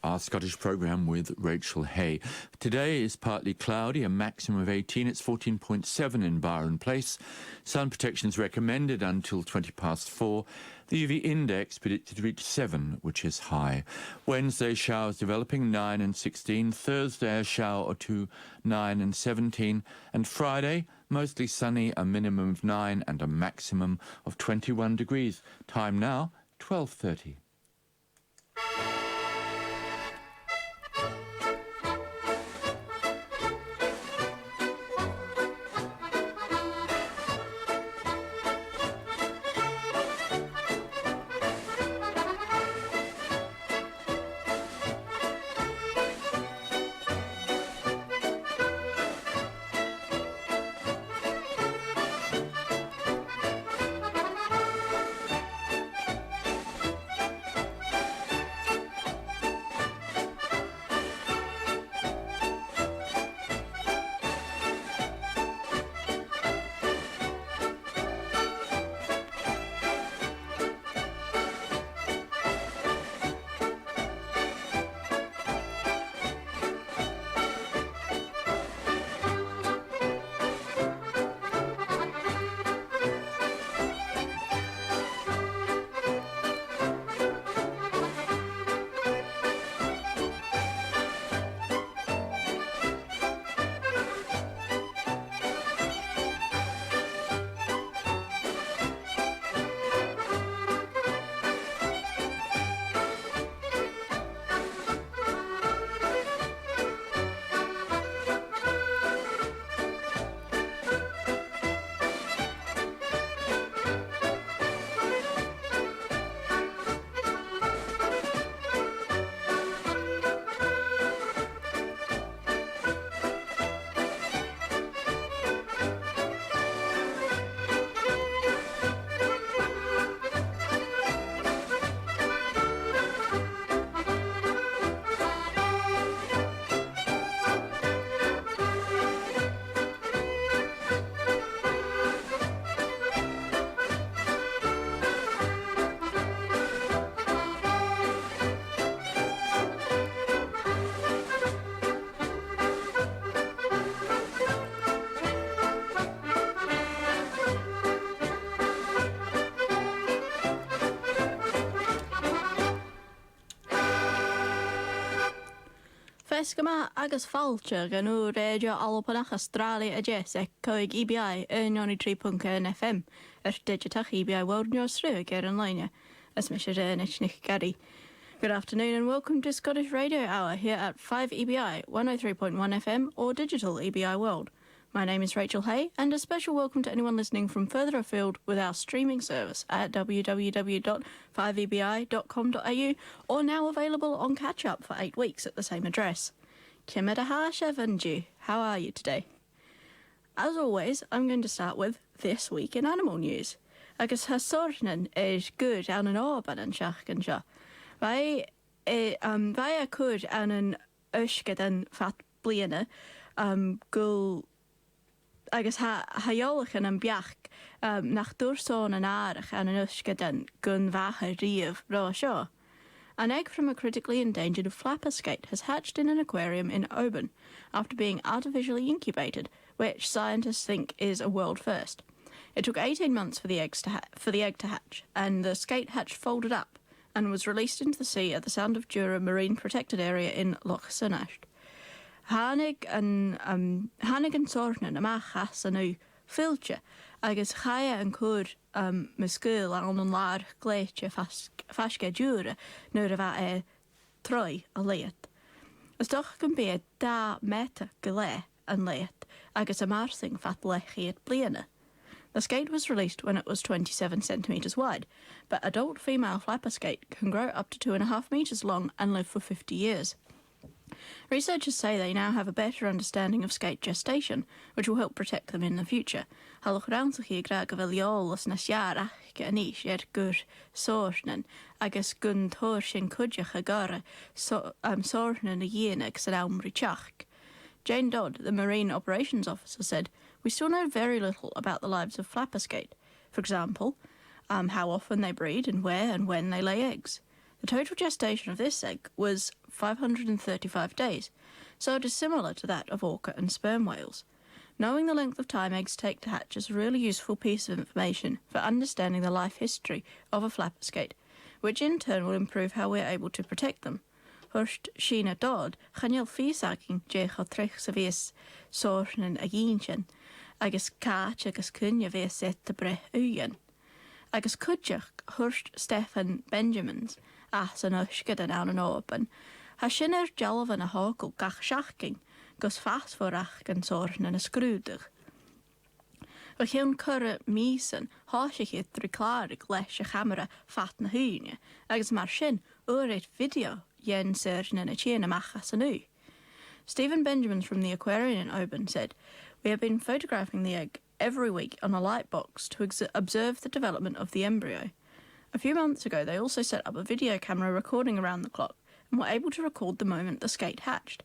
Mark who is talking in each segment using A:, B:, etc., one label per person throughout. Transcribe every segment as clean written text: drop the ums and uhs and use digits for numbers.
A: our Scottish programme with Rachel Hay. Today is partly cloudy, a maximum of 18. It's 14.7 in Byron Place. Sun protection is recommended until 4:20. The UV index predicted to reach 7, which is high. Wednesday, showers developing, 9 and 16. Thursday, a shower or two, 9 and 17. And Friday, mostly sunny, a minimum of 9 and a maximum of 21 degrees. Time now, 12:30.
B: Fesgama agus fáilte gan úr réidio alpanach Australia a Jess coig EBI 93.1 FM digitach EBI World News Rug an line as Mr. Nick Gary. Good afternoon and welcome to Scottish Radio Hour here at 5 EBI 103.1 FM or digital EBI World. My name is Rachel Hay, and a special welcome to anyone listening from further afield with our streaming service at www.5ebi.com.au or now available on catch-up for 8 weeks at the same address. Kimadaha Shevanji, how are you today? As always, I'm going to start with This Week in Animal News. Agus ha sortnan is good an an orban an shachgan sha. Vai a cwd an an ushgad an fat bliana gul agus ha iolach an biach nach dwrson an arach an an ushgad an gun vacha riaf ra sha. An egg from a critically endangered flapper skate has hatched in an aquarium in Oban after being artificially incubated, which scientists think is a world first. It took 18 months for the egg to hatch, and the skate hatch folded up and was released into the sea at the Sound of Jura Marine Protected Area in Loch Sonnacht. Hanig and Sortnan amach has a new filter, agus chaya and cwd mysgul an an lar gleitje fasge Jura nur a troi a leat. As doch can be a da meta gele and leat, agus a marsing fat lechi at bliana. The skate was released when it was 27 centimetres wide, but adult female flapper skate can grow up to 2.5 metres long and live for 50 years. Researchers say they now have a better understanding of skate gestation, which will help protect them in the future. Halach ránsaí gra go bhfuil leolas na searach aníis gur sórnan agus gun tóir sin cuideach a gara sórnan a dhéana san amrí teach. Jane Dodd, the Marine Operations Officer, said, "We still know very little about the lives of flapper skate. For example, how often they breed and where and when they lay eggs. The The total gestation of this egg was 535 days, so it is similar to that of orca and sperm whales. Knowing the length of time eggs take to hatch is a really useful piece of information for understanding the life history of a flapper skate, which in turn will improve how we are able to protect them. Hurst Sheena Dodd, chanel fisaking jecho trech sa vies sornen a ginchen, agus kaach agus cunja vies set te bre uyen. Agus kudjach Hurst Stefan Benjamins, as an usked an an open, ha sinner jalvan a hokel gach shachking, gus fast vorach gan sornen a scrúdig. We gaan curre miesen, haasje het klarig lesje camera fat na hunje, agus mar sin ooreit video jen sergen en a chene machas anu. Stephen Benjamin from the Aquarium in Oban said, "We have been photographing the egg every week on a light box to observe the development of the embryo. A few months ago, they also set up a video camera recording around the clock and were able to record the moment the skate hatched.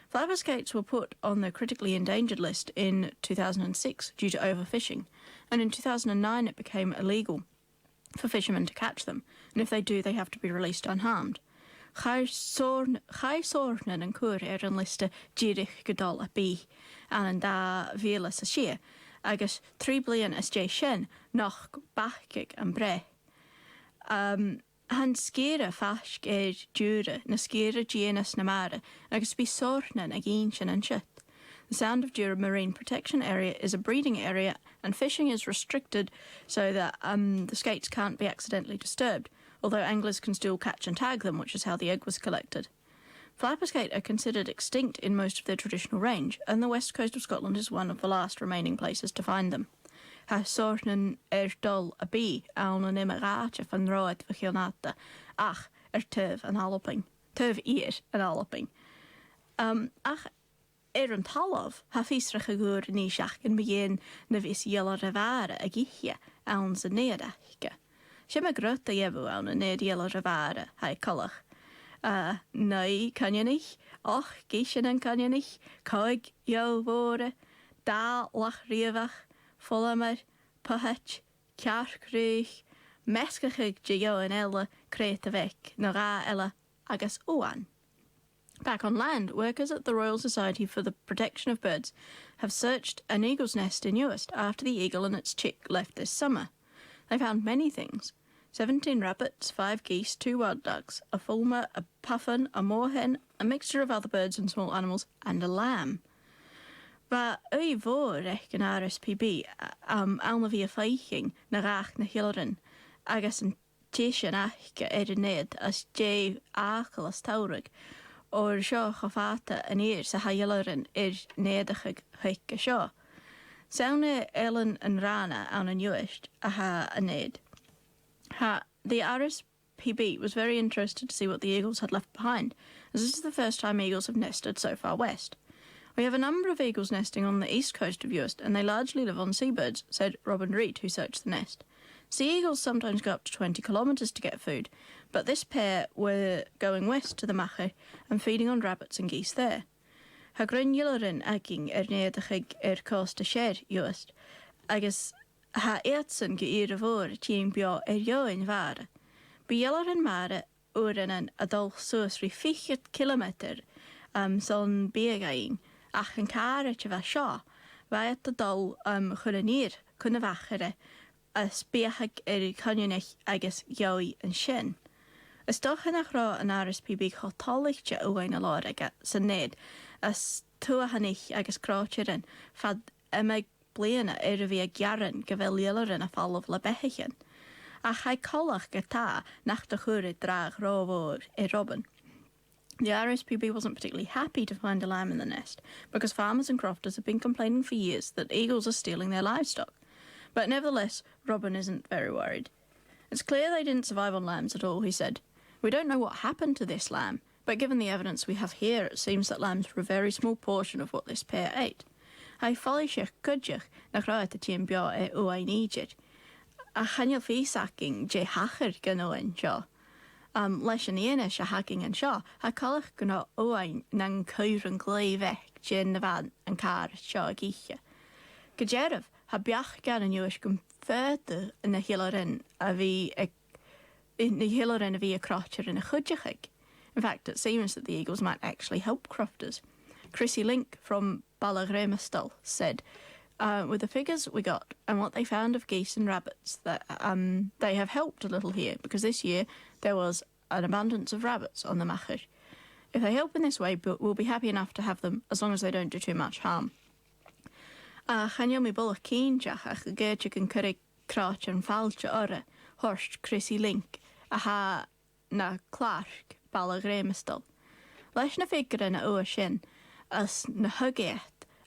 B: Flapper skates were put on the critically endangered list in 2006 due to overfishing, and in 2009 it became illegal for fishermen to catch them, and if they do, they have to be released unharmed. Chai sornen en cwr an liste gyrich gydol a bi, an da vila sa shir, agus 3 blian as jay shen noch bachig an bre. Han skere fask djure na skere genus na mare, agus be sornen ag inshen and shit. The Sound of Jura Marine Protection Area is a breeding area and fishing is restricted so that the skates can't be accidentally disturbed, although anglers can still catch and tag them, which is how the egg was collected. Flapper skate are considered extinct in most of their traditional range, and the west coast of Scotland is one of the last remaining places to find them. Ha sornen dol a bi an an immerraatje van rood vagionata, ach turf an aloping, turf eer an aloping. Ach an talov ha fisrach a goor ni shach in begin na vis jeller revare a gichje an ze neerdachke. Shim a grut a jebu an a neer jeller revare, hai kolach. Nee, kan je niet. Och, gishen en kan je niet. Koig, jou woorden. Da, lach, rievach. Vollemer, puhach, kjarkruig. Meskachig, je jou en elle, krete weg. Nora elle, agus oan. Back on land, workers at the Royal Society for the Protection of Birds have searched an eagle's nest in Uist after the eagle and its chick left this summer. They found many things. 17 rabbits, 5 geese, 2 wild ducks, a fulmar, a puffin, a moorhen, a mixture of other birds and small animals, and a lamb. Va ui voor ech an RSPB alna vi a feiching na rach na hillerin, agus an tishan achge ned as jay achel as taurig, or seo chafata an eir sa ha hillerin nedachig heike seo. Sauna Ellen and Rana an Uist a ha a ned. The RSPB was very interested to see what the eagles had left behind, as this is the first time eagles have nested so far west. We have a number of eagles nesting on the east coast of Uist, and they largely live on seabirds, said Robin Reed, who searched the nest. Sea eagles sometimes go up to 20 kilometres to get food, but this pair were going west to the Mache and feeding on rabbits and geese there. Ha grunjulerin egging neerdachig costa shed Uist, agus ha eertsen geïre voor tien bio join waren. Bij mare oren a dol soos ri 50 kilometer son begaing, ach een karetje was sja, waar het de dol chulenier kunnen wachere, as beachig kanjonich agus joi en shin. Is toch nach ra an RSPB chotallichtje oein a lor aga sa ned, as tuahanich agus krautjerin, fad emig bliana vi a gjaran gavelielerin a fall of lebehichen. Ach hai kolach gata nach de chure drag rovor Robin. The RSPB wasn't particularly happy to find a lamb in the nest, because farmers and crofters have been complaining for years that eagles are stealing their livestock. But nevertheless, Robin isn't very worried. It's clear they didn't survive on lambs at all, he said. We don't know what happened to this lamb, but given the evidence we have here, it seems that lambs were a very small portion of what this pair ate. Hai follisich kudjich nach raad het jen bio oein Egypt. A chanel fisaking je hacher genoen sjo. Leis an ienes a hacking and sjo, ha kalach gno oein nang kuren glei weg jen na van an kar sjo giche. Gejerf ha biach gan an juish gum further in the hillerin a vi in the hiller and a via crotcher in a chudjachig. In fact, it seems that the eagles might actually help crofters. Chrissy Link from Ballagremastal said, with the figures we got and what they found of geese and rabbits, that they have helped a little here, because this year there was an abundance of rabbits on the Machar. If they help in this way, we'll be happy enough to have them, as long as they don't do too much harm. Chanio mi bulach keen jach ach geirte gan currig crach and falche orre, horst Chrissy Link, ha na Clark Ballagremastal. Leis na figure na ua sin, as na hugeat,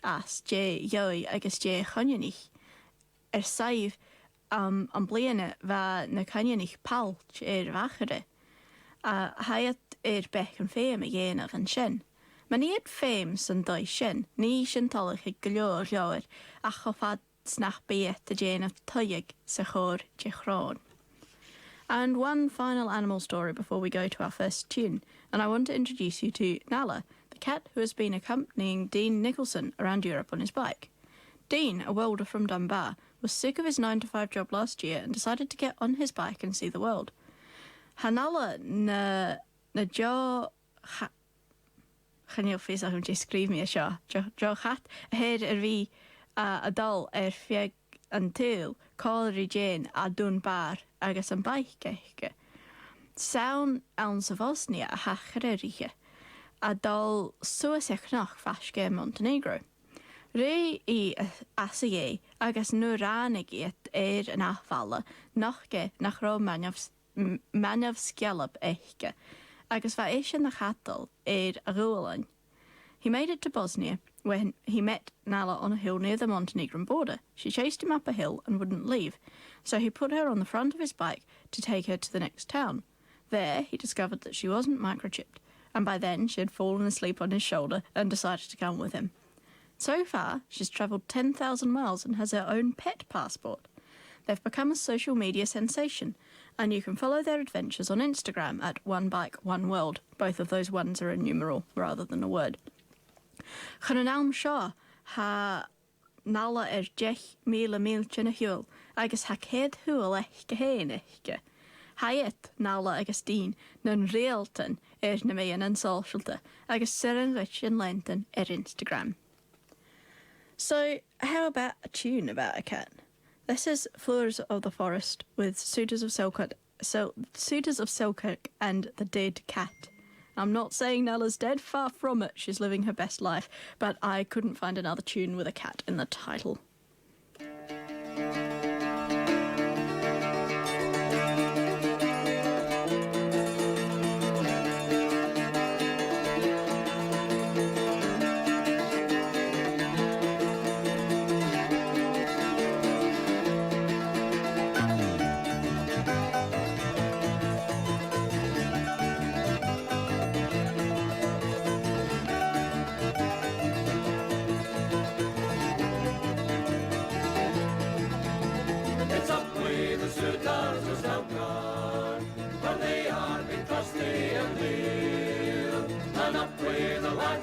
B: as je joi agus je chanionich. Saif an bliana va na canionich palch vachere. Hayat bech an féim a dhéanamh an sin. Man iad féim san dói sin, ní sin talach ag go leor a chofad snach beit a dhéanamh tuig sa chór de chrán. And one final animal story before we go to our first tune, and I want to introduce you to Nala, the cat who has been accompanying Dean Nicholson around Europe on his bike. Dean, a welder from Dunbar, was sick of his 9-to-5 job last year and decided to get on his bike and see the world. Hanala na jo Chanil fés am scríb mi seo jo chat a héad bhí a dul fiag an túil cáirí Jane a Dunbar agus an bike. Saun an sa Bosnia a hachreríe a dul suasechnach fasce Montenegro. Ré I asagé agus nuránig iad an achfalla nachge nach rá manaf scialab eiche, agus va éisian na chatal a Rualain. He made it to Bosnia when he met Nala on a hill near the Montenegrin border. She chased him up a hill and wouldn't leave, so he put her on the front of his bike to take her to the next town. There, he discovered that she wasn't microchipped, and by then she had fallen asleep on his shoulder and decided to come with him. So far, she's travelled 10,000 miles and has her own pet passport. They've become a social media sensation, and you can follow their adventures on Instagram at One Bike, One World. Both of those ones are a numeral rather than a word. Chananalm Shaw ha Nala jech mila milchina hul, agus ha ced hul gehéinige. Hayet Nala agus Dean nun realton na me an socialte, agus sirin rich in lenten Instagram. So, how about a tune about a cat? This is Floors of the Forest with Suitors of Selkirk and The Dead Cat. I'm not saying Nella's dead, far from it, she's living her best life, but I couldn't find another tune with a cat in the title.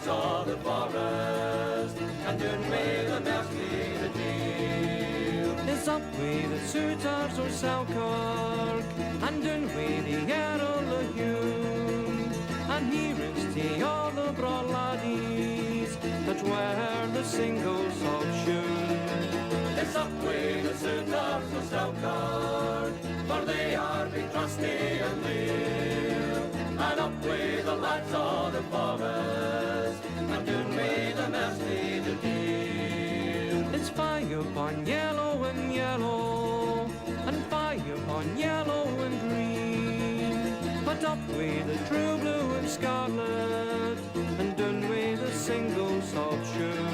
C: Of the forest, and down with the mousey the deal. It's up with the suitors or Selkirk, and down with the Errol o Hume, and here is the all the broad laddies that wear the singles of shoe. It's up with the suitors or Selkirk, for they are big trusty and leal, and up with the lads of the forest, and down with the mousey the deal. It's fire upon yellow, and fire upon yellow and green, but up with the true blue and scarlet, and down with the singles of shoe.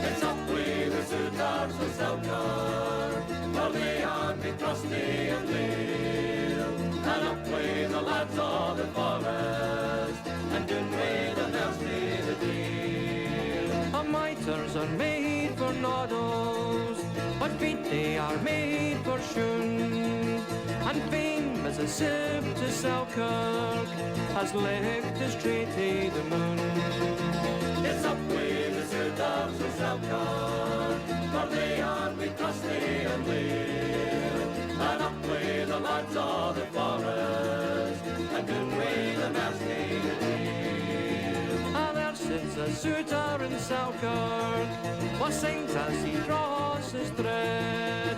C: It's up with the suitors of Selkirk, for they are big trusty and leal, and up with the lads of the forest, and down with the mousey the deal. Our miters are made for noddles, but feet they are made for shoon, and fame as a sip to Selkirk has left us straight to the moon. It's up with the suitors of Selkirk, for they are big trusty and leal, and up with the lads of the forest, suitor in Selkirk was sings as he draws his thread.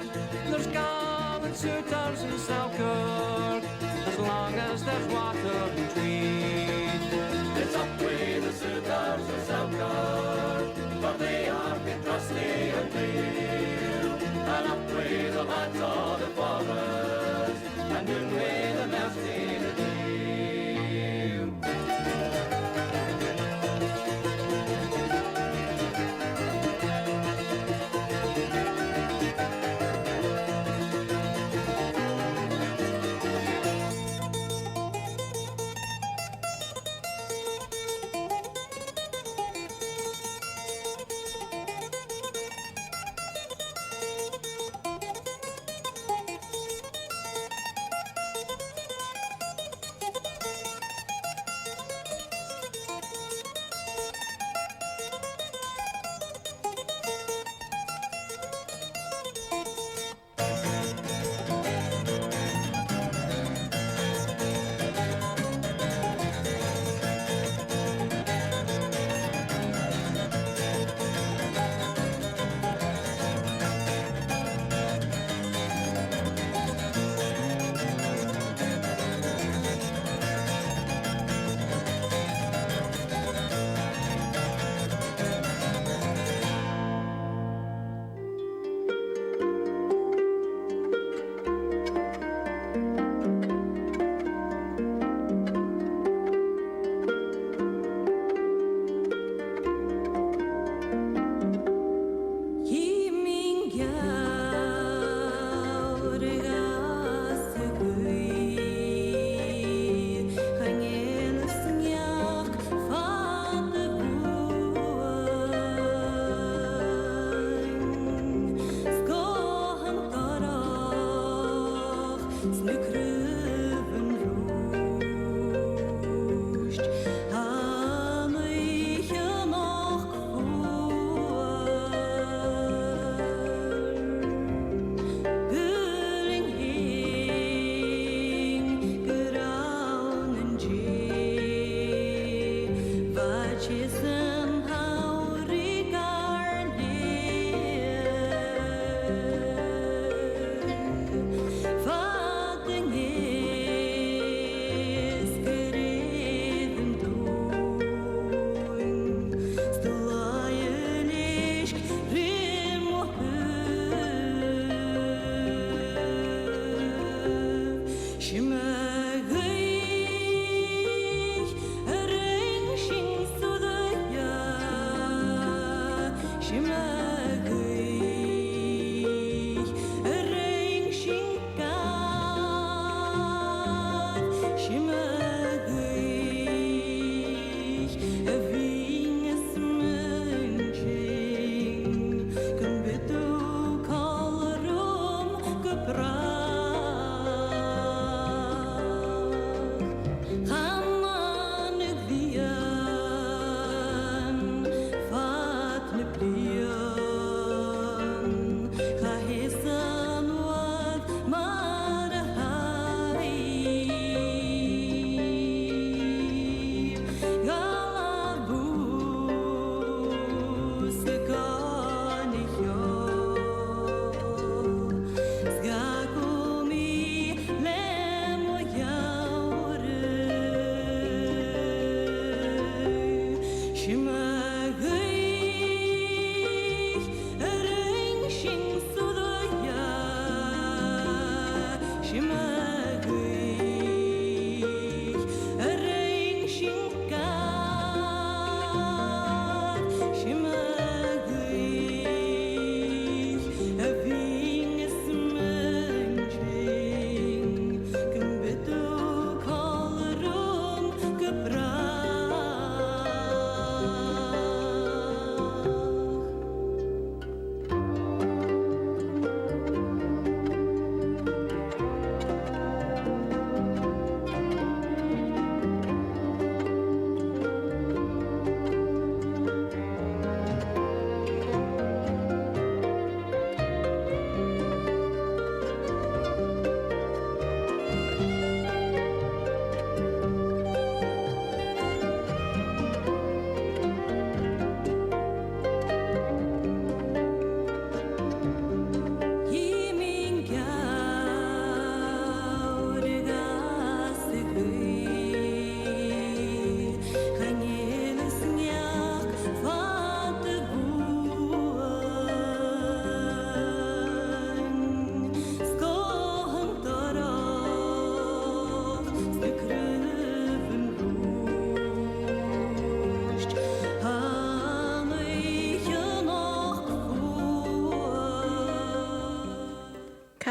C: There's gallant suitors in Selkirk as long as there's water and tweed.
D: It's up with the suitors of Selkirk, for they are fit trusty and real. And up with the lads of the forest, and down with the mousey the deal.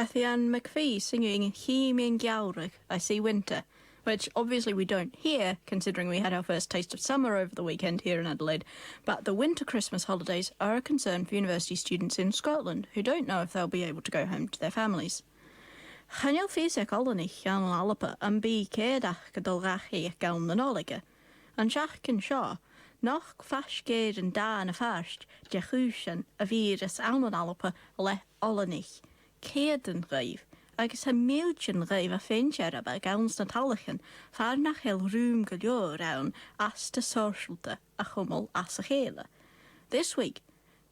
B: Cathy Ann McPhee singing He Mean Gowrig, I See Winter, which obviously we don't hear, considering we had our first taste of summer over the weekend here in Adelaide. But the winter Christmas holidays are a concern for university students in Scotland who don't know if they'll be able to go home to their families. Chanel físec olanich gan alapa an bí céadach godolgachi gan na nólige. An seachcin seo, nach fasgéir an da na farst, de chúsin a vírus an alapa le olanich. Céadan raibh, agus ha méiltin raibh a féintear a gans na talachan, far nach hel rúm go leor ann as de socialta a chummel as a chéile. This week,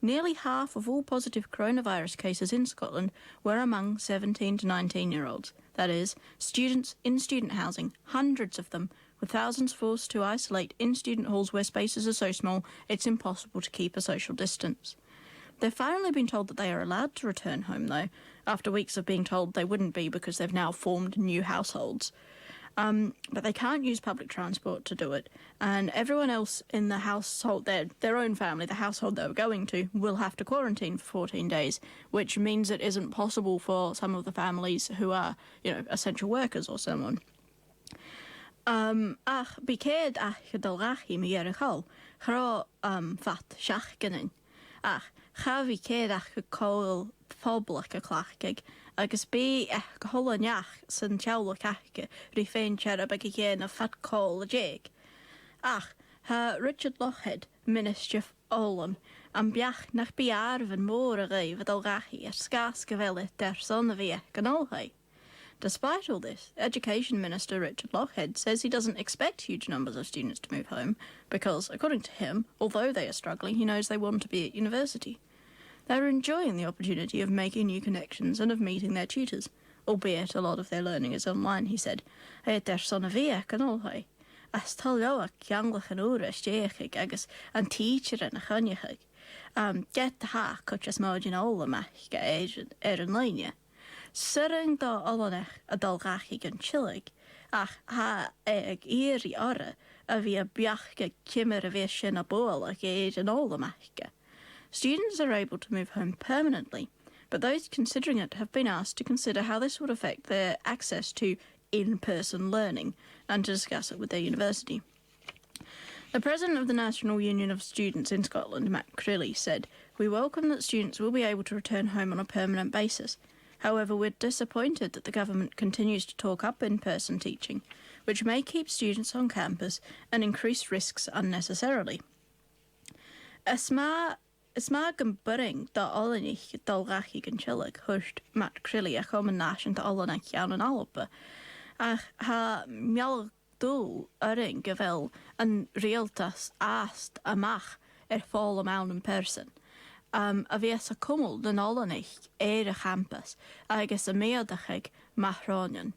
B: nearly half of all positive coronavirus cases in Scotland were among 17 to 19-year-olds. That is, students in student housing, hundreds of them, with thousands forced to isolate in student halls where spaces are so small it's impossible to keep a social distance. They've finally been told that they are allowed to return home, though, after weeks of being told they wouldn't be because they've now formed new households. But they can't use public transport to do it, and everyone else in the household, their own family, the household they were going to, will have to quarantine for 14 days, which means it isn't possible for some of the families who are, essential workers or someone. Ach, bicéad ach godolgachi mi ar a chol, chra fat seachganin. Ach, chafi céad ach go cóil poblach a clachig, agus bí go holaneach san teawla cachge rí féin cherab ag a fat cóil a jég. Ach, ha Richard Lochhead, Minister Olam, an beach nach bí arvan mór a raibh adolgachi scas gavelle der son a bhí gan olhai. Despite all this, Education Minister Richard Lochhead says he doesn't expect huge numbers of students to move home because, according to him, although they are struggling, he knows they want to be at university. They're enjoying the opportunity of making new connections and of meeting their tutors, albeit a lot of their learning is online, he said. Der son a bhí gan olhai. As talioach ceanglach an úra stéachig agus an teacher an a chunneachig. Get the ha cuchas margin olamach ga an línia. Suring da olanach a dalgachi gan chillig, ach ha ag iri orra a bhí a biachga kimmer a bhí sin a bóil ag an olamachga. Students are able to move home permanently, but those considering it have been asked to consider how this would affect their access to in-person learning and to discuss it with their university. The President of the National Union of Students in Scotland, Matt Crilly, said, "We welcome that students will be able to return home on a permanent basis. However, we're disappointed that the government continues to talk up in-person teaching, which may keep students on campus and increase risks unnecessarily." Isma gan buring da olanich dalgachi gan chillig hushed Matt Crilly a chum an nation da olanich an alpa. Ach ha mial dul uring gavel an realtas ast amach fall amaun in person. A bhías a cumul den olanich a campus agus a méadachig mathránin.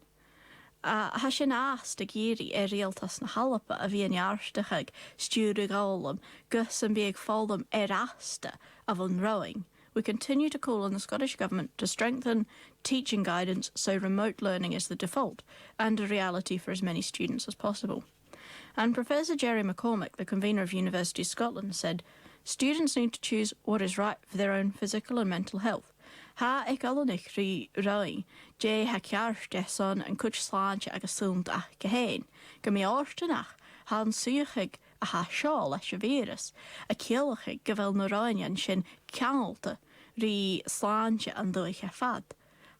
B: Ha sin ást a géirí réaltas na halapa a bhí an jaarstachig stúrug álam gus an bíag fálam asta of unrowing. We continue to call on the Scottish Government to strengthen teaching guidance so remote learning is the default and a reality for as many students as possible. And Professor Jerry McCormick, the convener of University Scotland, said, "Students need to choose what is right for their own physical and mental health. Ha ag olanich rí roi, jé ha cearste son an cuch sláinte agus súnt ach gehéin. Go mé ástanach, ha an suachig a ha seo leis a vírus, a cealachig go bhfuil na roiin sin ceanalta rí sláinte an dúich a fad.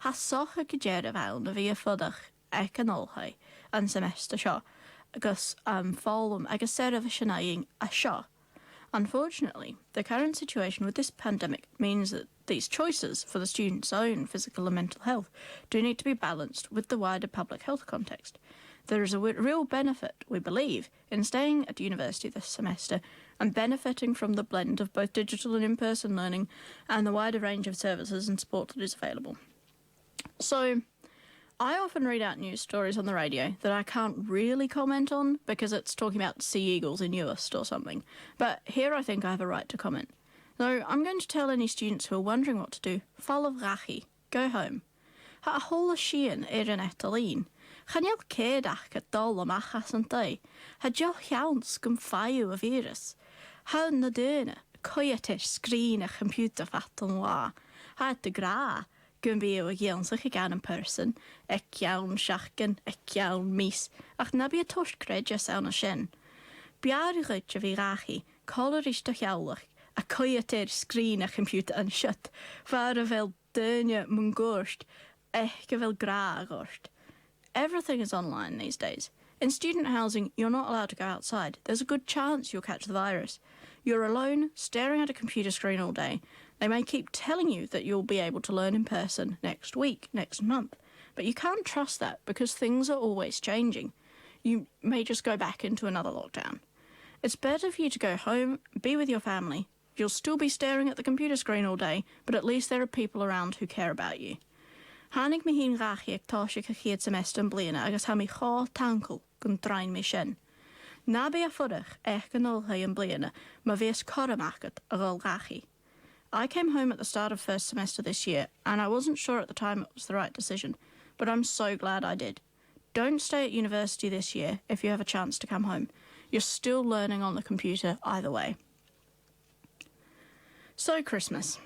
B: Ha socha go déir a bhil na bhí a fodach ag an olhai an semester seo, agus fálam agus serah sinnaing a seo. Unfortunately, the current situation with this pandemic means that these choices for the students' own physical and mental health do need to be balanced with the wider public health context. There is a real benefit, we believe, in staying at university this semester and benefiting from the blend of both digital and in-person learning and the wider range of services and support that is available. So, I often read out news stories on the radio that I can't really comment on because it's talking about sea eagles in Uist or something. But here I think I have a right to comment. So I'm going to tell any students who are wondering what to do, follow rachi, go home. Ha hola shean an etalín. Chanel céadach a dul am achas an day. Ha joch jauns gum fayu a virus. Ha na duna, coyatish screen a computer fat an wa. Ha de gra. gyn fi yw y gyn sy'ch gan yn person, ec iawn siachgan, ec iawn mis, ach na bi y tost gredja sawn o sien. Biar i rydja fi rachi, color eistach iawlach, a coiater sgrin a computer yn shut, far y fel dynia mwng gorst, ec y fel gra gorst. Everything is online these days. In student housing, you're not allowed to go outside. There's a good chance you'll catch the virus. You're alone, staring at a computer screen all day. They may keep telling you that you'll be able to learn in person next week, next month. But you can't trust that because things are always changing. You may just go back into another lockdown. It's better for you to go home, be with your family. You'll still be staring at the computer screen all day, but at least there are people around who care about you. Hannig mi hi'n rachi ag tosig a chiad semester yn blina agos ha mi cho tankl gyn draen mi sien. Na be a ffwrach ech yn olhau yn blina, ma fies coramachgat ag ol rachi. I came home at the start of first semester this year, and I wasn't sure at the time it was the right decision, but I'm so glad I did. Don't stay at university this year if you have a chance to come home. You're still learning on the computer either way. So, Christmas.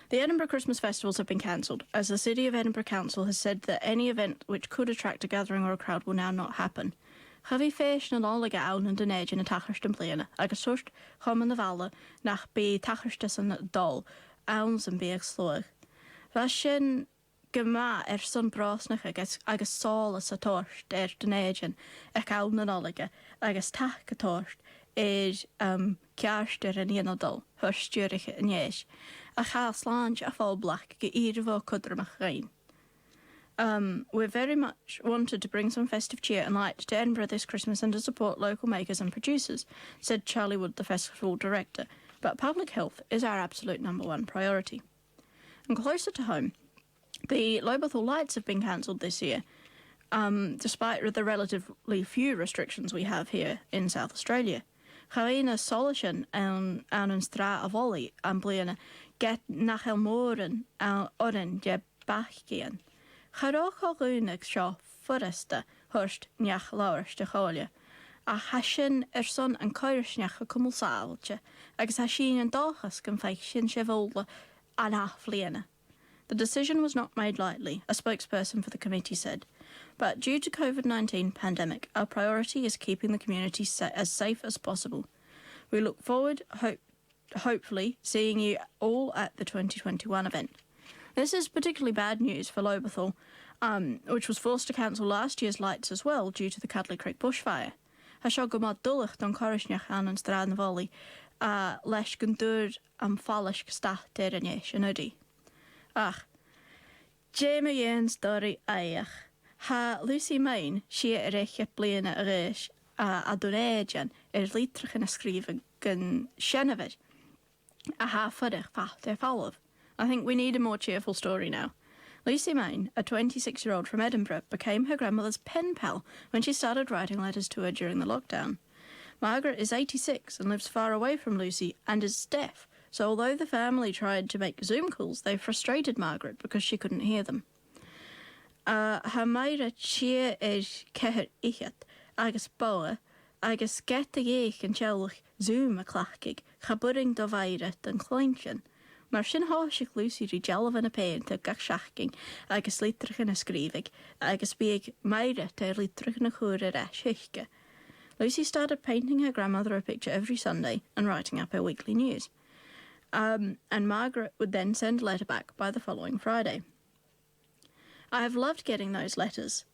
B: The Edinburgh Christmas festivals have been cancelled, as the City of Edinburgh Council has said that any event which could attract a gathering or a crowd will now not happen. Chafi feis na lálaga awn yn dyneg yn y tachart yn bliana, agus swrt chom yn y fala nach bi tachartas yn dol, awns yn biag slwag. Fasyn gyma son brosnach agus sol as a torst dyneg yn ec awn yn olaga, agus tach y torst cearster yn un o dol, hyrstyrich yn ieis. A chas lange a fallblach ge irvo kudramach rein. We're very much wanted to bring some festive cheer and light to Edinburgh this Christmas and to support local makers and producers, said Charlie Wood, the festival director. But public health is our absolute #1 priority. And closer to home, the Lobethal Lights have been cancelled this year, despite the relatively few restrictions we have here in South Australia. Chaina Solishan an stra a volley an bliana get nach moren oren je bachgian. Charach o runig seo foresta hurst neach laurste cholia. A hashin son an coirsneach a cumul salche, agus hashin an dochas gan feichin shevolda an afliana. The decision was not made lightly, a spokesperson for the committee said. But due to COVID-19 pandemic, our priority is keeping the community as safe as possible. We look forward, hopefully, seeing you all at the 2021 event. This is particularly bad news for Lobethal, which was forced to cancel last year's lights as well due to the Cadley Creek bushfire. Hasio gymod dulach don corisneach an yn strad na foli, leis gyndur am fallish gstach der yn eich yn ydy. Ach, Jema yen stori aiach. Ha Lucy Main, si eich bliana a reis a donejan litrach yn ysgrifen gan Shenavit. A ha fydech fath fallof. I think we need a more cheerful story now. Lucy Main, a 26-year-old from Edinburgh, became her grandmother's pen pal when she started writing letters to her during the lockdown. Margaret is 86 and lives far away from Lucy and is deaf, so although the family tried to make Zoom calls, they frustrated Margaret because she couldn't hear them. Ha maira cheer ceher ichat, agus boa, agus geta eich yn tiawlach Zoom a clachig, chaburing do vairet yn cloenchen. Mar sin háisig Lucy rí gelf yn y peint a gach siachging, agus litrach yn ysgrifig, agus bieg maira te litrach yn y chwr ar hichge. Lucy started painting her grandmother a picture every Sunday and writing up her weekly news. And Margaret would then send a letter back by the following Friday. I have loved getting those letters,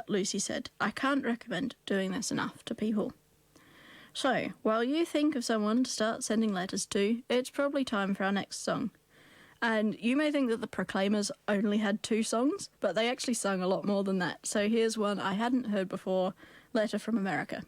B: Lucy said. I can't recommend doing this enough to people. So, while you think of someone to start sending letters to, it's probably time for our next song. And you may think that the Proclaimers only had 2 songs, but they actually sung a lot more than that. So here's one I hadn't heard before, Letter from America.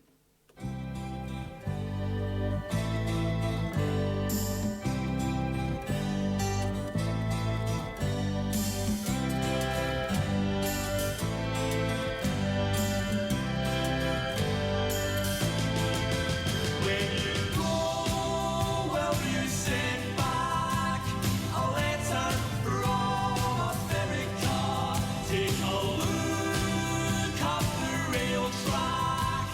D: Take a look up the rail track.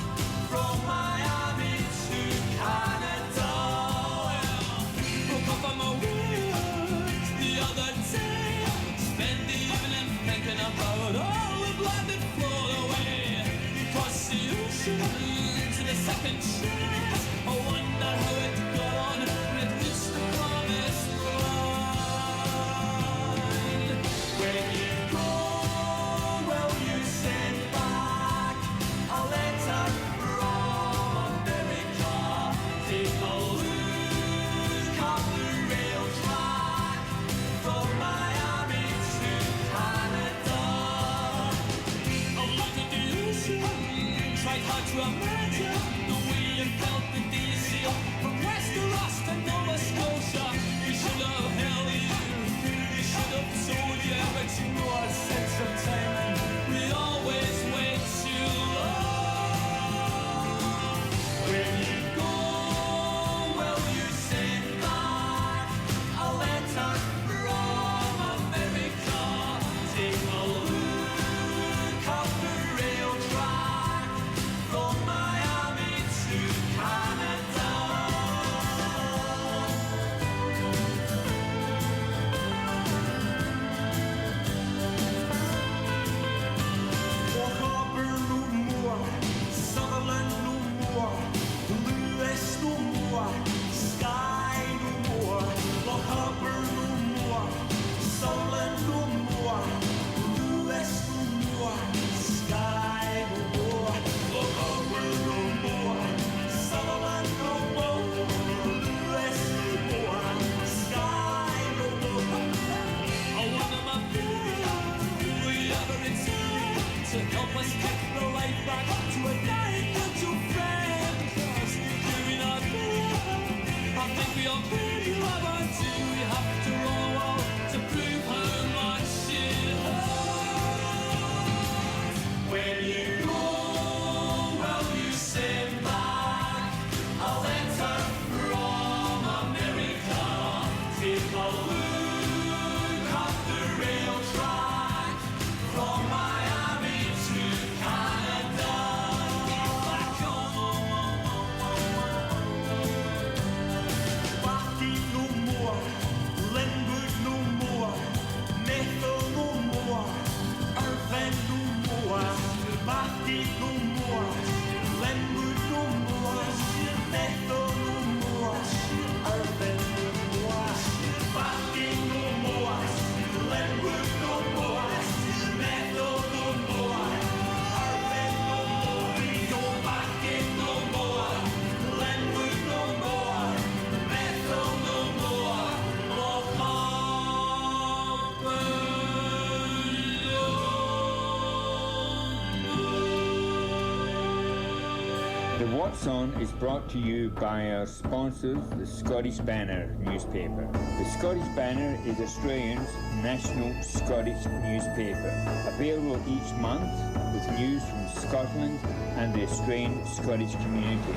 E: Son is brought to you by our sponsors, the Scottish Banner newspaper. The Scottish Banner is Australia's national Scottish newspaper, available each month with news from Scotland and the Australian Scottish community.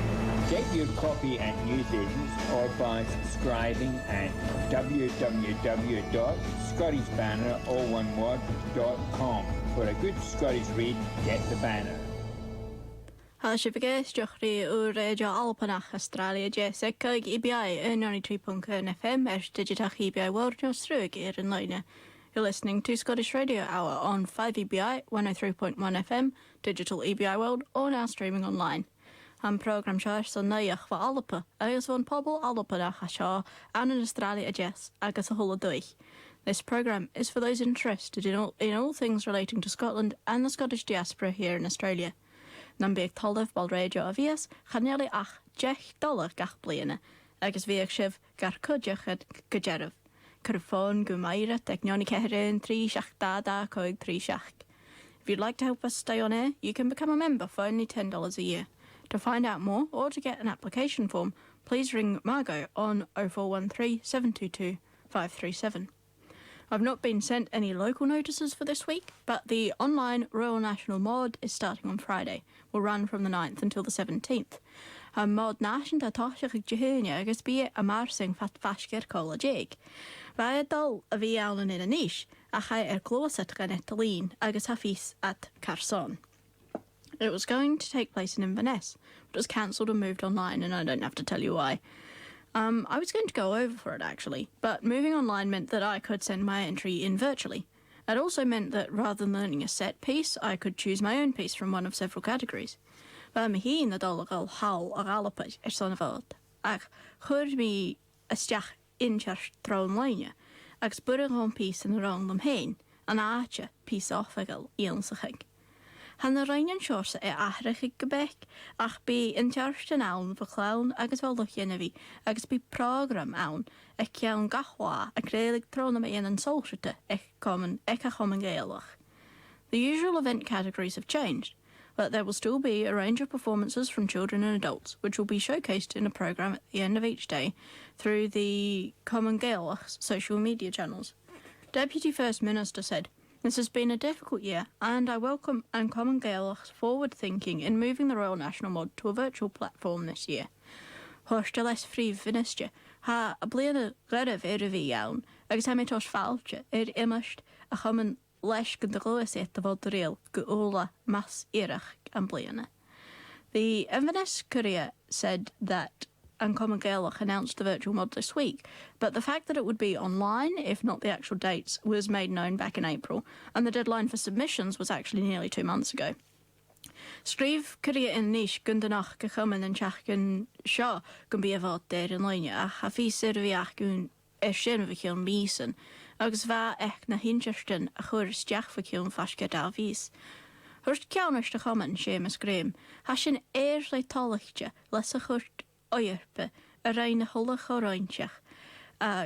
E: Get your copy at newsagents or by subscribing at www.scottishbanner.com. For a good Scottish read, get the Banner.
B: Ha si bygeisteach ri o Radio Alpanach Australia Jessica EBI 93.1 FM digitach EBI World News Strug in line. You're listening to Scottish Radio Hour on 5EBI 103.1 FM, Digital EBI World, or now streaming online. Am program seir son naiach fa Alpa, agus von pobl Alpanach a seo and in Australia Jess agus a whole duich. This program is for those interested in all things relating to Scotland and the Scottish diaspora here in Australia. Nam beag talaf bal radio a vias, chaneli ach $10 gach bliana, agus viag shiv gar cudjach at gajerv. Carfon gumaira technoni keherin 3 shach dada coig 3 shach. If you'd like to help us stay on air, you can become a member for only $10 a year. To find out more or to get an application form, please ring Margot on 0413 722 537. I've not been sent any local notices for this week, but the online Royal National Mod is starting on Friday. Will run from the 9th until the 17th. Mod nation da tochach jehunia agus be a marsing fat fashger college. Vai dal a vi allen in a niche, a chai close at Ganettalene agus hafis at Carson. It was going to take place in Inverness, but was cancelled and moved online, and I don't have to tell you why. I was going to go over for it actually, but moving online meant that I could send my entry in virtually. It also meant that rather than learning a set piece, I could choose my own piece from one of several categories. Maheen na dolagal hal ag alapad son fod, ag chur mi isteach inchar tron line, ag spurig on piece in around them hain, an aatje piece offagal ionsachig. Han na reinen siorsa ahrachig gebek, ach be incharst an awn for clown agus valdoch yenevi, agus be program awn, ek jaun gahwa, a grelig tronam in an solshite, ek common gaelach. The usual event categories have changed, but there will still be a range of performances from children and adults, which will be showcased in a program at the end of each day through the Common Gaelach's social media channels. Deputy First Minister said, "This has been a difficult year, and I welcome Common Gaelach's forward thinking in moving the Royal National Mod to a virtual platform this year. Horstel es frif finistje, ha a bliana redef fi iawn, agus ha mitos falche, imast a chaman leis gyda glywys et fod real gyola mas irach am bliana." The Inverness Courier said that Common Gaelach announced the virtual mod this week, but the fact that it would be online, if not the actual dates, was made known back in April, and the deadline for submissions was actually nearly 2 months ago. Scrif Courier in nish gundanach gechamen en chachgen sha gun be avot der in line a hafi serviach gun shin vikil misen, agus va ek na hinchersten a chur stiach vikil fashke davis. Hurst kiaunish de chamen shemus graham, hashin le talichtje, les a churt oierpe, a reine holle choraintjach,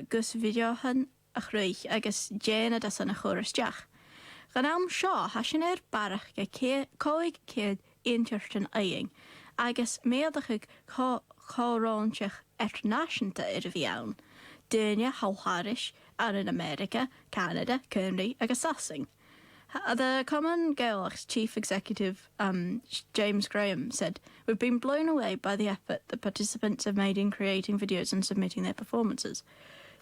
B: gus videohan a chruich agus jena das an a chur stiach. Ganam sha hashin barach ge coig kid intersten eing, agus meadachig choraintjach etnashenta viaun. Dunya halharish and in America, Canada, Cymru agus Sassing. The Common Gaelach's chief executive, James Graham, said, "We've been blown away by the effort the participants have made in creating videos and submitting their performances.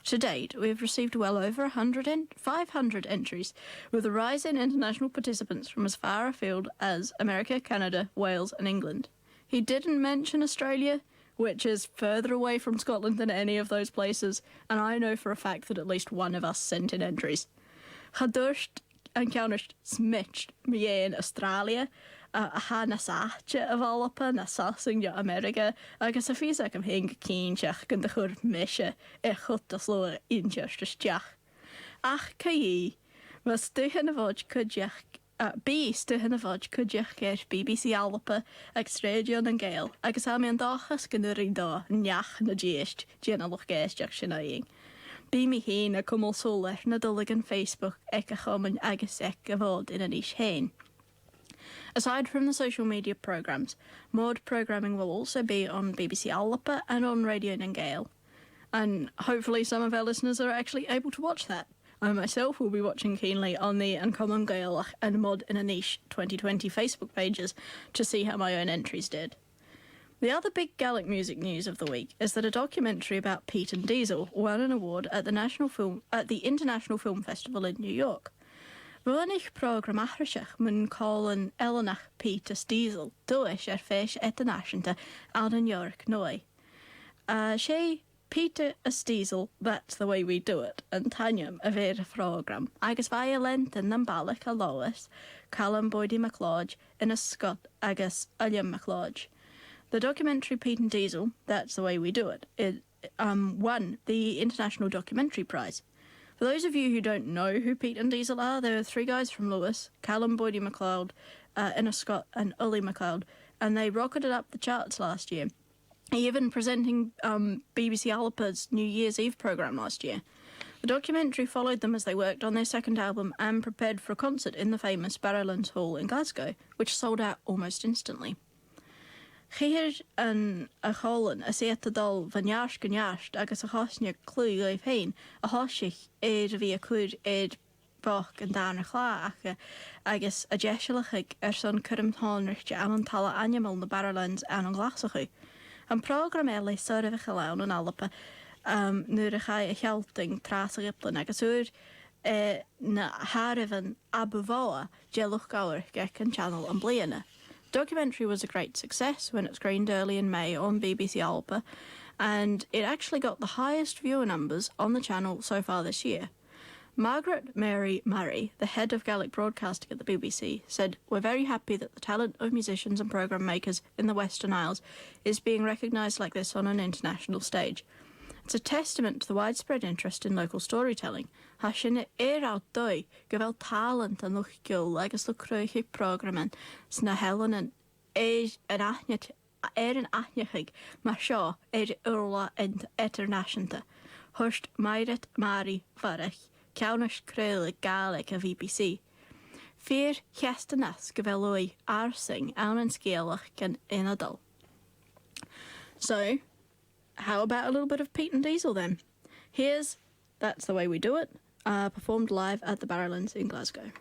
B: To date, we have received well over 500 entries, with a rise in international participants from as far afield as America, Canada, Wales and England." He didn't mention Australia, which is further away from Scotland than any of those places, and I know for a fact that at least one of us sent in entries. Chadurst and Counterst smitched me in Australia, ha na saatje of Alpa, na sassing ja America, agus a fisa am hing keenchach gan de chur mische chut das loer inchast stiach. Ach kai, was stuchen of vod kudjach, B stuchen of vod kudjach ger BBC Alpa, Extradion and Gale, agus ha mi an dachas gan de rida, njach na geest, jena loch geestjach shenaying. Bí mi hén a cumol solar na dulligan Facebook ag a chuman agus ag a fod in a níos hain. Aside from the social media programmes, more programming will also be on BBC Alba and on Radio Nangale. And hopefully some of our listeners are actually able to watch that. I myself will be watching keenly on the Uncommon Gaelach and Mod in a Niche 2020 Facebook pages to see how my own entries did. The other big Gaelic music news of the week is that a documentary about Pete and Diesel won an award at the International Film Festival in New York. Ruanich program achrisach mun callan Elenach Pete as Diesel, doish fesh eternashanta out in York noi. She Peter as Diesel, that's the way we do it, and Tanyam a ver program. Agus violent and Nambalic a Lois, Callum Boydie McLeod, in a Scott agus William McLeod. The documentary Pete and Diesel, That's the Way We Do It, won the International Documentary Prize. For those of you who don't know who Pete and Diesel are, there are three guys from Lewis, Callum Boydie McLeod, Inna Scott and Uli McLeod, and they rocketed up the charts last year, even presenting BBC Alpa's New Year's Eve programme last year. The documentary followed them as they worked on their second album and prepared for a concert in the famous Barrowlands Hall in Glasgow, which sold out almost instantly. Chiir an a cholan a sétadal van jaarst gan jaarst agus a chosne clú leif hain a hosich a bhí a cúd bach an dána chlá acha agus a jeisialachig son currim tháinrichte an tala animal na Barrowlands an glasachu. An program lei sorfa chalán an Alpa nuair a chai a chealting tras a riplan agus úr na Harivan Abuvoa jealach gawer gec an channel an bliana. The documentary was a great success when it screened early in May on BBC Alba, and it actually got the highest viewer numbers on the channel so far this year. Margaret Mary Murray, the head of Gaelic broadcasting at the BBC, said, "We're very happy that the talent of musicians and programme makers in the Western Isles is being recognised like this on an international stage. It's a testament to the widespread interest in local storytelling. Hashin out doi, gyfel talent and look gil agus look crwychi programmen sna helen and an achnyachig ma sio urla and eternashanta. Husht Mairet Mari Farach, Kaunish Kreulig Gaelic of BBC. Fear Chestanas gyfeloi arsing an skeelach gan inadal." So, how about a little bit of Pete and Diesel then? Here's That's the Way We Do It, performed live at the Barrowlands in Glasgow.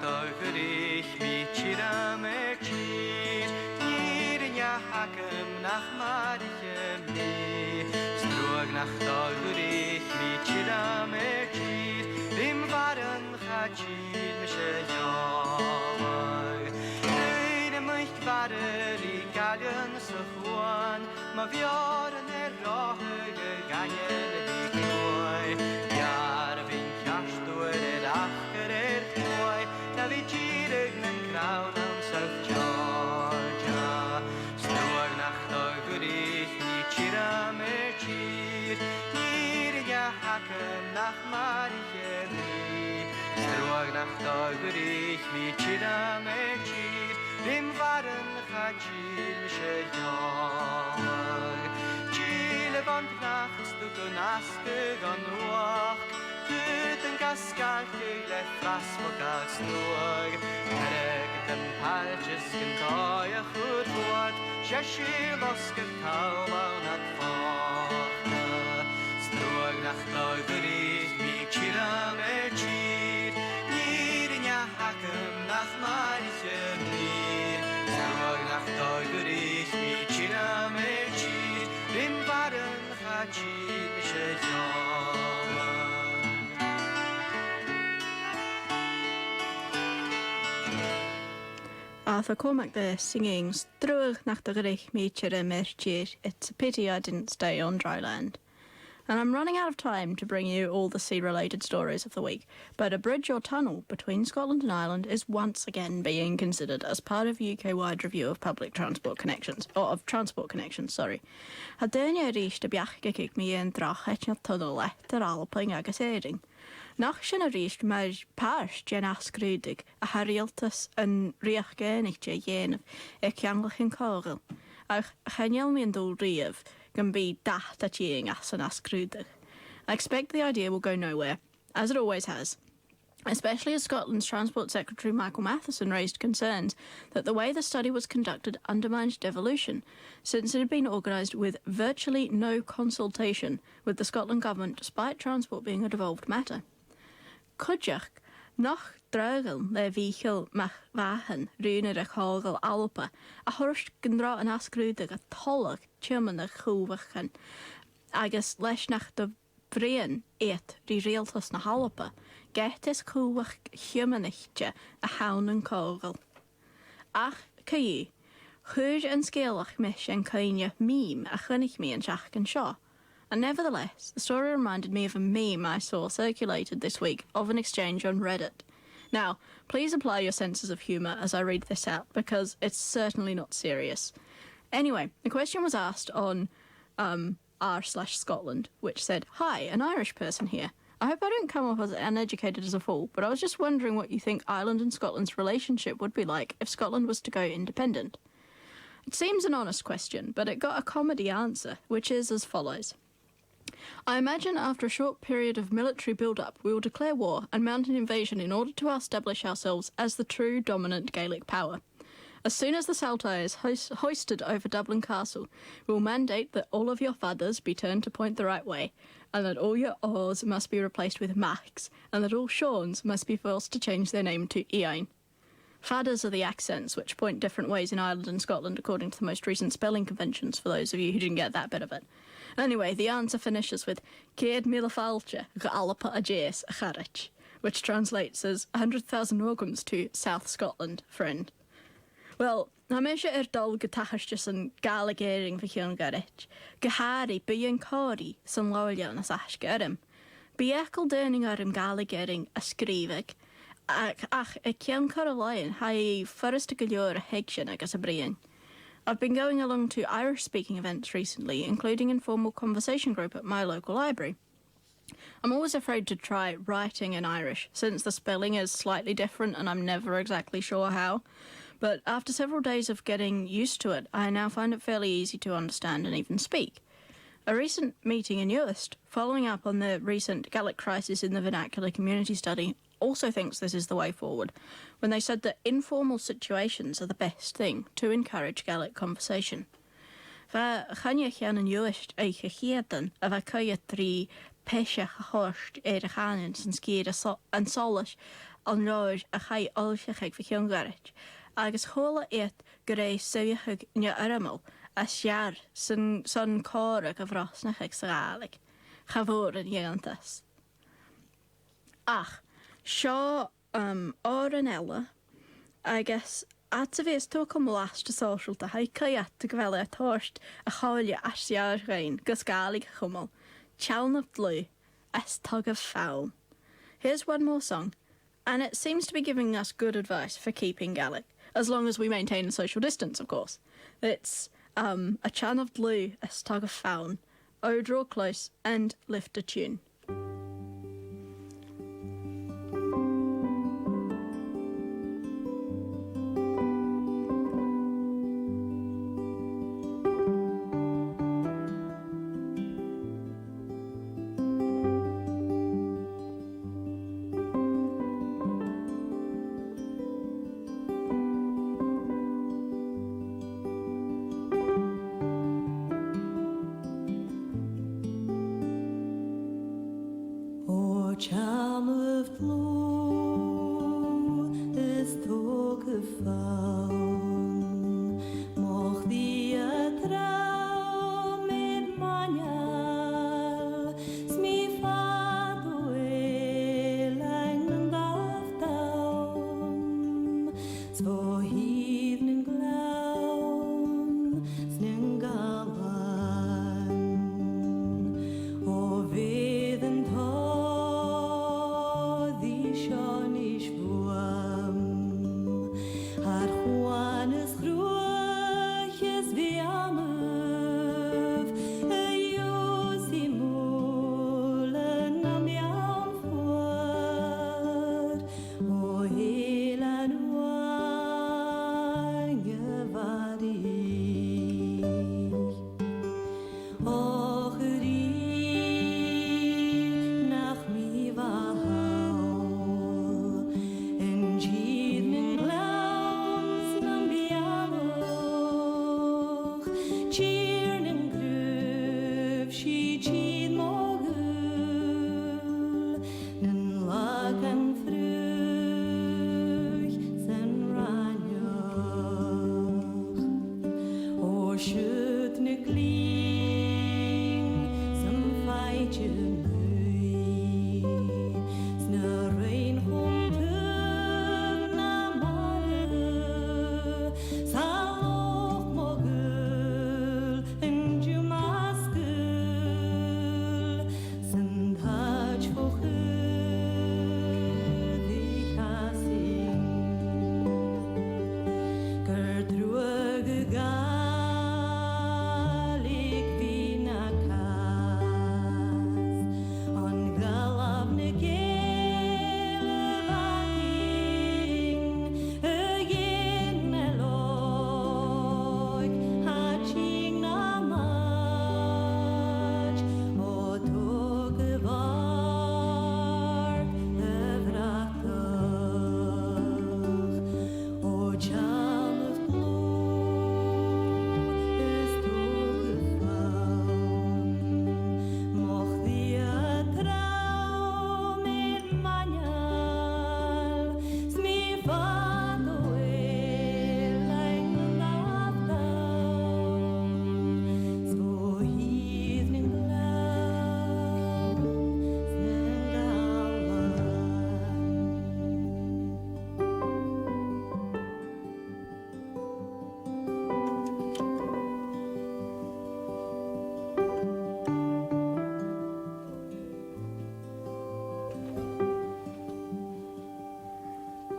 C: dogurich mi chira me chir Nirin ja hakem nach marichem mi Strug nach dogurich mi chira me chir Bim waren chachir me she yawag Reine mich waren I gallen se chuan Ma vjaren rohe gegangen di knoi Jar vin kjast door achter knoi Na vi tjirignen kraun om South Georgia Strog nach dogurich ni tjira me tjir Nirja haken nach marichem Strog nach dogurich mi tjira me tjir Vim waren chachir she yawag Chile band nachts du gunaske gan ruach Tuten gaskalke le fras vogals nuag Hereg den palges gen toia chud voort Shashir loske kalbaun at fachna Strog nach dogurich mi chira me chir Nirin ja hakem nach marichem Strog nach dogurich mi chira me chir Bim waren chachir she yawag
B: Arthur Cormac there singing Strug nach dogurich mi chira me chir. It's a pity I didn't stay on dry land. And I'm running out of time to bring you all the sea-related stories of the week, but a bridge or tunnel between Scotland and Ireland is once again being considered as part of a UK-wide review of public transport connections, sorry. Ha dyna rhys dy biach gig mi yn drachet na tunnel etter Alping agus Eiring. Nach sin a rhys mae'r pars gen asgrwdig a harialtas yn riach genig je jenaf e cianglach yn cogl. Ach chenial mi yn dwl riaf, can be daft at yeing as an ascruder. I expect the idea will go nowhere, as it always has, especially as Scotland's Transport Secretary Michael Matheson raised concerns that the way the study was conducted undermined devolution, since it had been organised with virtually no consultation with the Scotland Government despite transport being a devolved matter. Cudjach, nach Drugel le vichel mach wachen runer a chogel alpa a horst gendra an ascrúdig a tollag tjuman a chuwachen agus leis nach de vrean eet ri realtas na halpa get is chuwach humanichtje a haunen kogel. Ach kei chuj en skelach mish en kainja meme a chunnig me en shachken shaw. And nevertheless, the story reminded me of a meme I saw circulated this week of an exchange on Reddit. Now, please apply your senses of humour as I read this out, because it's certainly not serious. Anyway, the question was asked on r/Scotland, which said, "Hi, an Irish person here. I hope I don't come off as uneducated as a fool, but I was just wondering what you think Ireland and Scotland's relationship would be like if Scotland was to go independent." It seems an honest question, but it got a comedy answer, which is as follows. I imagine after a short period of military build-up, we will declare war and mount an invasion in order to establish ourselves as the true dominant Gaelic power. As soon as the Saltire is hoisted over Dublin Castle, we will mandate that all of your fathers be turned to point the right way, and that all your oars must be replaced with Macs, and that all Seans must be forced to change their name to Ian. Fadders are the accents which point different ways in Ireland and Scotland according to the most recent spelling conventions, for those of you who didn't get that bit of it. Anyway, the answer finishes with Cead Mila Falcha G'alapa Ajace Acharich, which translates as 100,000 welcomes to South Scotland, friend. Well, na meisje dol getachas yn Gaelig Eiring fi chi'n garich. Gehari by'n cori sy'n lawlio na sach gyrym. Biecol dyrning ar Gaelig Eiring ysgrifig. Ach y cian Caroline hai ffyrst y gylior a hegsyn ag as y brian. I've been going along to Irish-speaking events recently, including informal conversation group at my local library. I'm always afraid to try writing in Irish, since the spelling is slightly different and I'm never exactly sure how. But after several days of getting used to it, I now find it fairly easy to understand and even speak. A recent meeting in Uist, following up on the recent Gaelic crisis in the vernacular community study, also thinks this is the way forward, when they said that informal situations are the best thing to encourage Gaelic conversation. Va chanja chian yn Uist ei chechiedan a va coia tri peise a chorst a chanin san scíad an solas an roir a chai olseach ag fi cionngarit. Agus chola éit go rééis suiachug ne aramil a siar san córa go bhrosnach ag sagálig. Chavór an dhéantas. Ach, seo áir an eile agus at a bhés tó cum láiste sóisialta ha caiat a go bhfuil a tóst a cháile a siar rain go sgálig chumol. Chalnaf blue as tug of fowl. Here's one more song, and it seems to be giving us good advice for keeping Gaelic, as long as we maintain a social distance, of course. It's a chan of blue as tug of fowl. Oh, draw close and lift a tune.
F: Charm of blue is toch gevallen, mocht die a trouw met manjal, smi fado lang afdown, svo hivnen glaun, snen galan, o veden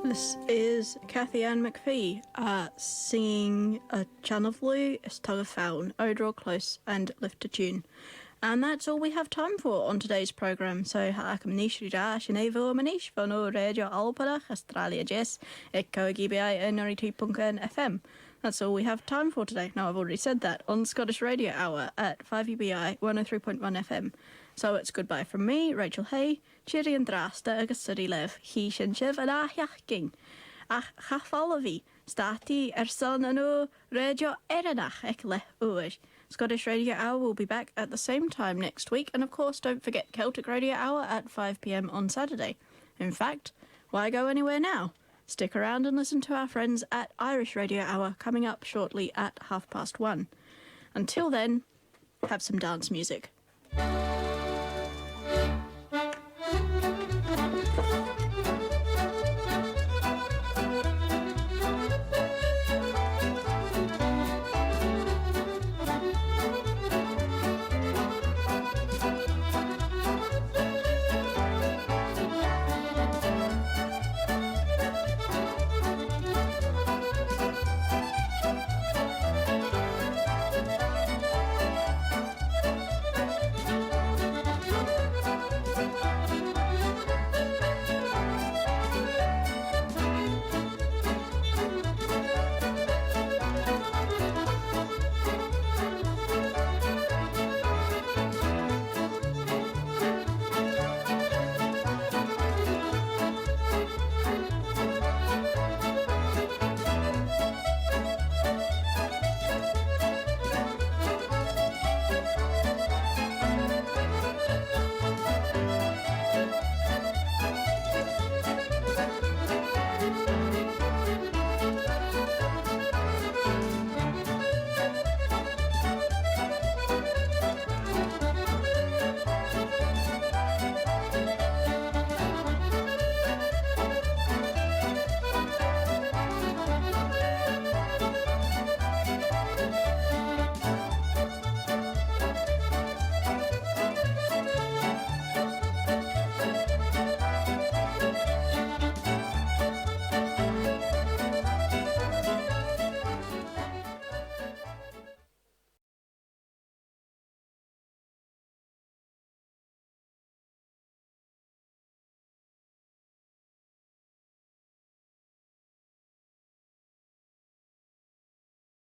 B: This is Cathy Ann McPhee singing a Chan of Blue, a Tug of Fowl, Oh Draw Close and Lift a Tune. And that's all we have time for on today's programme. So haakam nishri dash and evo manish for no radio Alparach, Australia Jess, Echo GBI and 92.1 FM. That's all we have time for today. Now, I've already said that on Scottish Radio Hour at 5UBI 103.1 FM. So it's goodbye from me, Rachel Hay, Chiri and Drasta agus Suri Lev, He Shin Shiv and Ahiachking. Ach, chafalavi, Stati son nhw Radio Erenach ekle uwys. Scottish Radio Hour will be back at the same time next week, and of course don't forget Celtic Radio Hour at 5 p.m. on Saturday. In fact, why go anywhere now? Stick around and listen to our friends at Irish Radio Hour coming up shortly at 1:30. Until then, have some dance music.